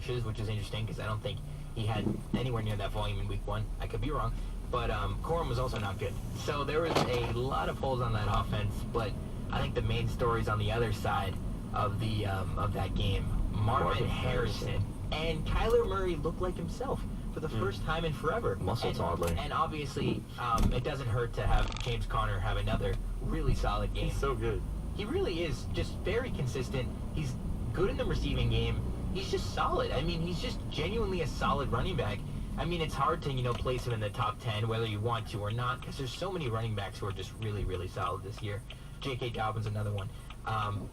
rushes, which is interesting because I don't think he had anywhere near that volume in week 1. I could be wrong. But Corum was also not good. So there was a lot of holes on that offense, but I think the main stories on the other side of the of that game, Marvin Harrison and Kyler Murray looked like himself for the first time in forever. Muscle toddler. And obviously, it doesn't hurt to have James Conner have another really solid game. He's so good. He really is just very consistent. He's good in the receiving game. He's just solid. I mean, he's just genuinely a solid running back. I mean, it's hard to, place him in the top 10, whether you want to or not, because there's so many running backs who are just really, really solid this year. J.K. Dobbins, another one,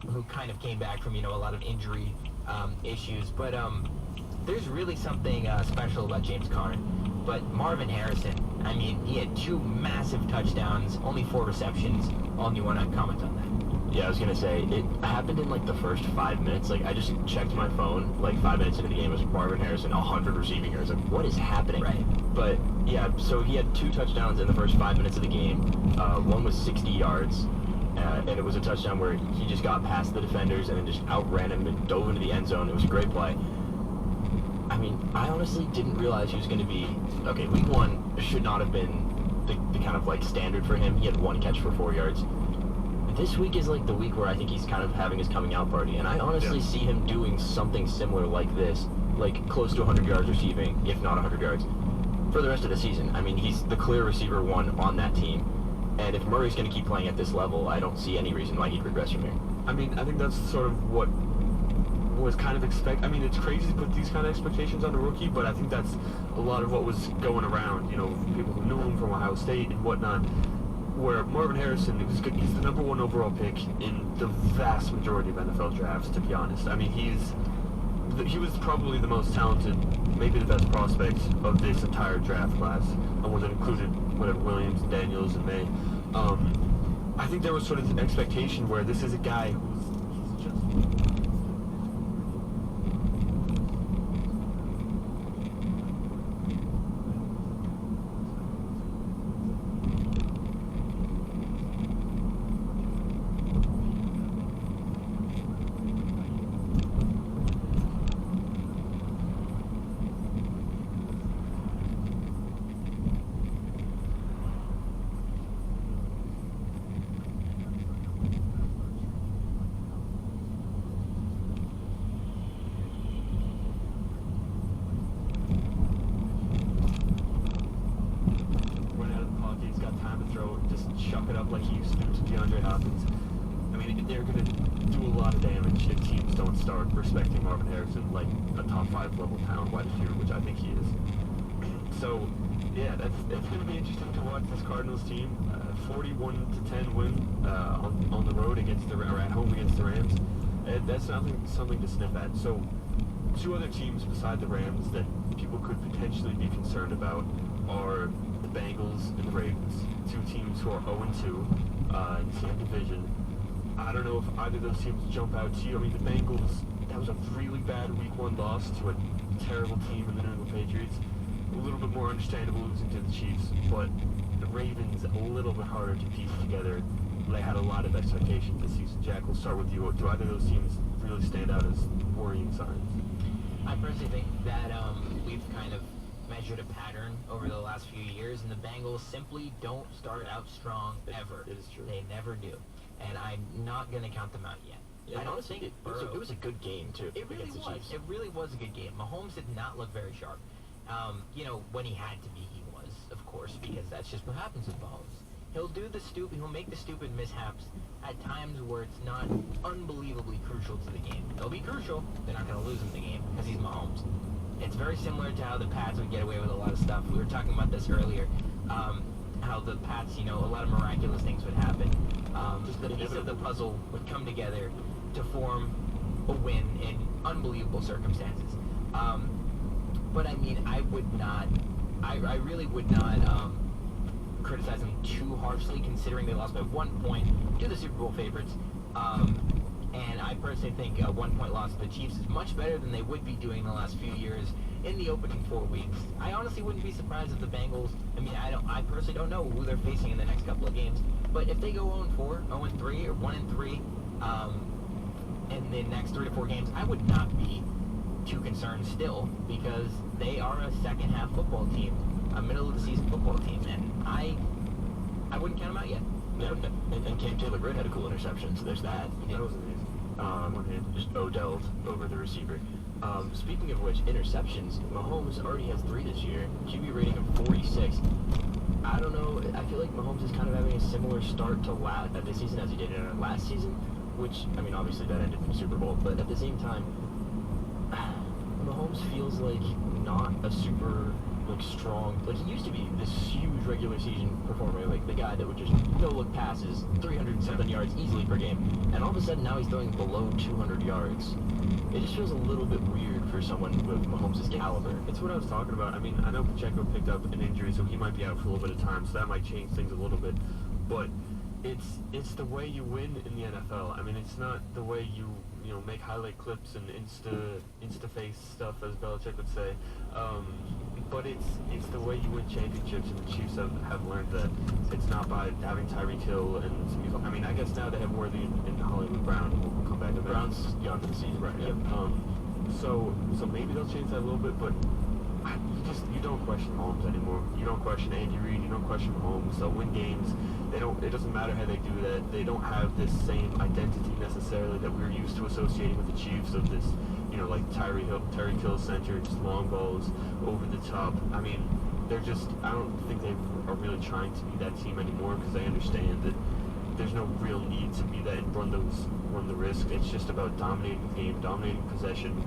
who kind of came back from, a lot of injury issues. But there's really something special about James Conner. But Marvin Harrison, I mean, he had 2 massive touchdowns, only 4 receptions. All you want to comment on that? Yeah, I was going to say, it happened in, the first 5 minutes. I just checked my phone, 5 minutes into the game. It was Marvin Harrison, 100 receiving yards. What is happening? Right. But, yeah, so he had 2 touchdowns in the first 5 minutes of the game. One was 60 yards, and it was a touchdown where he just got past the defenders and then just outran him and dove into the end zone. It was a great play. I mean, I honestly didn't realize he was going to be... Okay, week 1 should not have been the kind of, standard for him. He had 1 catch for 4 yards. This week is the week where I think he's kind of having his coming out party, and I honestly see him doing something similar like this, close to 100 yards receiving, if not 100 yards, for the rest of the season. I mean, he's the clear receiver 1 on that team, and if Murray's going to keep playing at this level, I don't see any reason why he'd regress from here. I mean, I think that's sort of what was kind of I mean, it's crazy to put these kind of expectations on a rookie, but I think that's a lot of what was going around, people who knew him from Ohio State and whatnot. Where Marvin Harrison, he's the #1 overall pick in the vast majority of NFL drafts, to be honest. I mean, he was probably the most talented, maybe the best prospect of this entire draft class, when it included Williams, Daniels, and May. I think there was sort of an expectation where this is a guy he's just... chuck it up like he used to do to DeAndre Hopkins. I mean, they're going to do a lot of damage if teams don't start respecting Marvin Harrison like a top 5 level talent wide receiver, which I think he is. So, yeah, that's going to be interesting to watch this Cardinals team. 41-10 win on the road against or at home against the Rams. That's something to sniff at. So, 2 other teams beside the Rams that people could potentially be concerned about are the Bengals and the Ravens, 2 teams who are 0-2 in the same division. I don't know if either of those teams jump out to you. I mean, the Bengals, that was a really bad Week 1 loss to a terrible team in the New England Patriots. A little bit more understandable losing to the Chiefs, but the Ravens, a little bit harder to piece together. They had a lot of expectations this season. Jack, we'll start with you. Do either of those teams really stand out as worrying signs? I personally think that we've kind of measured a pattern over the last few years, and the Bengals simply don't start out strong ever. It is true. They never do. And I'm not going to count them out yet. Yeah, I don't think it was a good game, too. It really was. It really was a good game. Mahomes did not look very sharp. When he had to be, he was, of course, because that's just what happens with Mahomes. He'll make the stupid mishaps at times where it's not unbelievably crucial to the game. They'll be crucial. They're not going to lose him the game because he's Mahomes. It's very similar to how the Pats would get away with a lot of stuff. We were talking about this earlier. How the Pats, a lot of miraculous things would happen. Just the piece of the puzzle would come together to form a win in unbelievable circumstances. But I mean, I really would not criticize them too harshly, considering they lost by 1 point to the Super Bowl favorites. And I personally think a 1 point loss to the Chiefs is much better than they would be doing the last few years in the opening 4 weeks. I honestly wouldn't be surprised if the Bengals, I personally don't know who they're facing in the next couple of games, but if they go 0-4, 0-3, or 1-3 in the next 3 to 4 games, I would not be too concerned still because they are a second half football team, a middle of the season football team, and I wouldn't count them out yet. Yeah, and Cam Taylor-Britt had a cool interception, so there's that. That was amazing. One hand. Just Odell'd over the receiver. Speaking of which, interceptions, Mahomes already has 3 this year. QB rating of 46. I don't know, I feel like Mahomes is kind of having a similar start to this season as he did last season, which, I mean, obviously that ended in the Super Bowl, but at the same time, Mahomes feels like not a super, like, strong, like he used to be this huge regular season performer, like the guy that would just no-look passes 307 yards easily per game, and all of a sudden now he's throwing below 200 yards. It just feels a little bit weird for someone with Mahomes' caliber. It's what I was talking about. I mean, I know Pacheco picked up an injury, so he might be out for a little bit of time, so that might change things a little bit, but it's the way you win in the NFL. I mean, it's not the way you make highlight clips and insta-face stuff, as Belichick would say. But it's the way you win championships, and the Chiefs have learned that it's not by having Tyreek Hill and some people. I mean, I guess now they have Worthy and Hollywood Brown, and we'll come back to that. Brown's gone for the season, right? Yeah. So maybe they'll change that a little bit, but you don't question Mahomes anymore. You don't question Andy Reid. You don't question Mahomes. They'll win games. It doesn't matter how they do that. They don't have this same identity necessarily that we're used to associating with the Chiefs of this, like Tyreek Hill center, just long balls over the top. I mean, I don't think they are really trying to be that team anymore because they understand that there's no real need to be that and run the risk. It's just about dominating the game, dominating possession,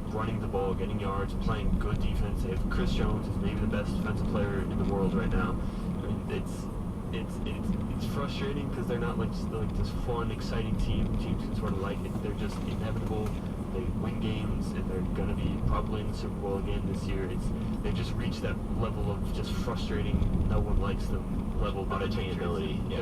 running the ball, getting yards, playing good defense. If Chris Jones is maybe the best defensive player in the world right now, I mean, it's frustrating because they're not like this fun, exciting team. Teams can sort of like it. They're just inevitable. They win games, and they're going to be probably in the Super Bowl again this year. They've just reached that level of just frustrating, no one likes them level that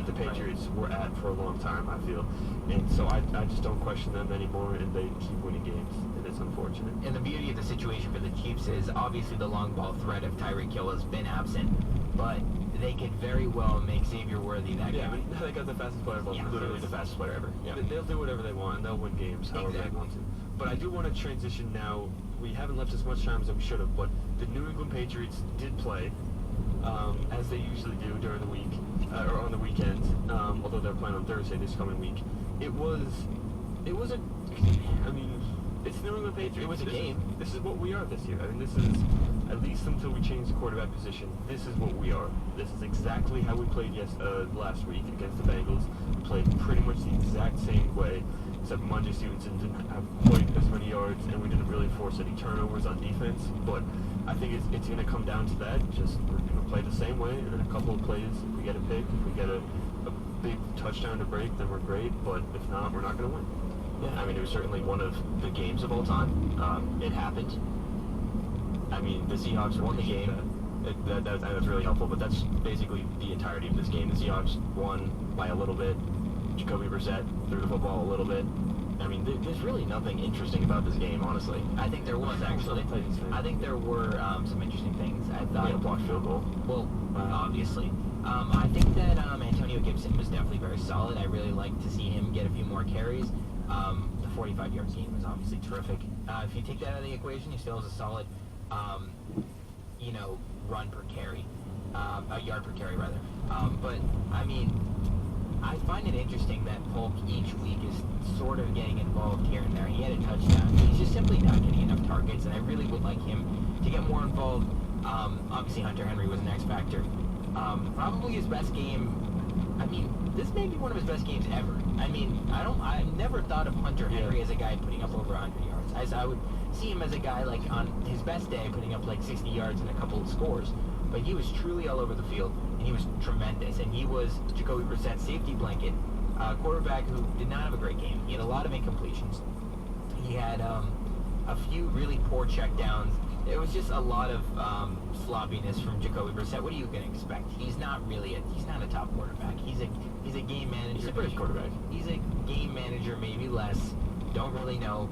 the Patriots were at for a long time, I feel. And so I just don't question them anymore, and they keep winning games, and it's unfortunate. And the beauty of the situation for the Chiefs is obviously the long ball threat of Tyreek Hill has been absent, but they could very well make Xavier Worthy that guy. Yeah, I mean, they got the fastest player of all time. Literally the fastest player ever. Yeah. They'll do whatever they want, and they'll win games however they want to. But I do want to transition now. We haven't left as much time as we should have, but the New England Patriots did play, as they usually do during the week, or on the weekend, although they're playing on Thursday this coming week. It was it's New England Patriots. It was a game. This is what we are this year. I mean, this is, at least until we change the quarterback position, this is what we are. This is exactly how we played last week against the Bengals. We played pretty much the exact same way, except Monday Stevenson didn't have quite as many yards, and we didn't really force any turnovers on defense. But I think it's going to come down to that. Just we're going to play the same way, and in a couple of plays, if we get a pick, if we get a big touchdown to break, then we're great. But if not, we're not going to win. Yeah, I mean, it was certainly one of the games of all time. It happened. I mean, the Seahawks won the game. That's really helpful, but that's basically the entirety of this game. The Seahawks won by a little bit. Jacoby Brissett threw the football a little bit. I mean, there's really nothing interesting about this game, honestly. I think there was, actually. I think there were some interesting things. I thought a blocked field goal. Well, obviously. I think that Antonio Gibson was definitely very solid. I really liked to see him get a few more carries. The 45-yard game was obviously terrific. If you take that out of the equation, he still has a solid, run per carry, a yard per carry rather. But I mean, I find it interesting that Polk each week is sort of getting involved here and there. He had a touchdown. He's just simply not getting enough targets, and I really would like him to get more involved. Obviously, Hunter Henry was an X factor. Probably his best game. I mean, this may be one of his best games ever. I mean, I never thought of Hunter Henry as a guy putting up over 100 yards. As I would see him as a guy, like, on his best day, putting up, like, 60 yards and a couple of scores. But he was truly all over the field, and he was tremendous. And he was Jacoby Brissett's safety blanket, quarterback who did not have a great game. He had a lot of incompletions. He had a few really poor checkdowns. It was just a lot of sloppiness from Jacoby Brissett. What are you going to expect? He's not a top quarterback. He's a game manager. He's a British quarterback. He's a game manager, maybe less. Don't really know.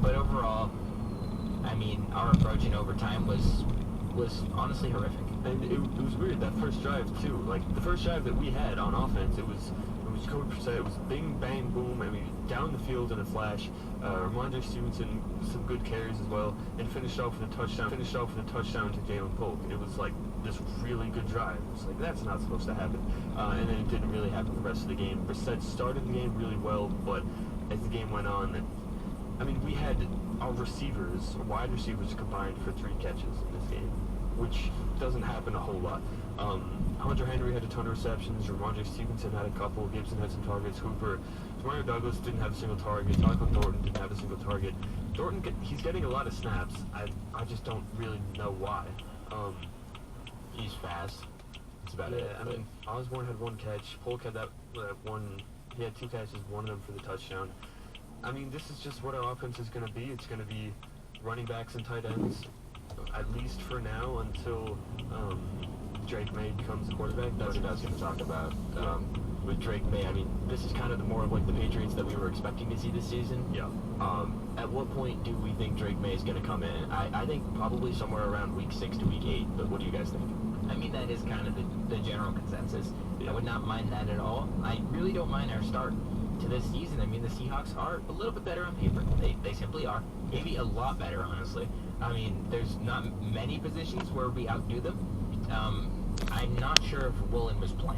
But overall, I mean, our approach in overtime was honestly horrific. And it was weird, that first drive too. Like the first drive that we had on offense, it was was Cody Brissett. It was bing, bang, boom. I mean, down the field in a flash. Ramondre Stevenson, some good carries as well, and finished off with a touchdown. To Jalen Polk. It was like this really good drive. It was like, that's not supposed to happen. And then it didn't really happen the rest of the game. Brissett started the game really well, but as the game went on, I mean, we had our wide receivers combined for 3 catches in this game, which doesn't happen a whole lot. Hunter Henry had a ton of receptions. Ramondre Stevenson had a couple. Gibson had some targets. Mario Douglas didn't have a single target. Tyquan Thornton didn't have a single target. He's getting a lot of snaps. I just don't really know why. He's fast. That's about Yeah, it. I mean, Osborne had 1 catch. Polk had that one. He had 2 catches, one of them for the touchdown. I mean, this is just what our offense is going to be. It's going to be running backs and tight ends, at least for now, until Drake May becomes the quarterback. That's what I was going to talk about. With Drake May, I mean, this is kind of more of like the Patriots that we were expecting to see this season. Yeah. At what point do we think Drake May is going to come in? I think probably somewhere around week 6 to week 8, but what do you guys think? I mean, that is kind of the general consensus. Yeah. I would not mind that at all. I really don't mind our start to this season. I mean, the Seahawks are a little bit better on paper. They simply are. Maybe a lot better, honestly. I mean, there's not many positions where we outdo them. I'm not sure if Woolen was playing.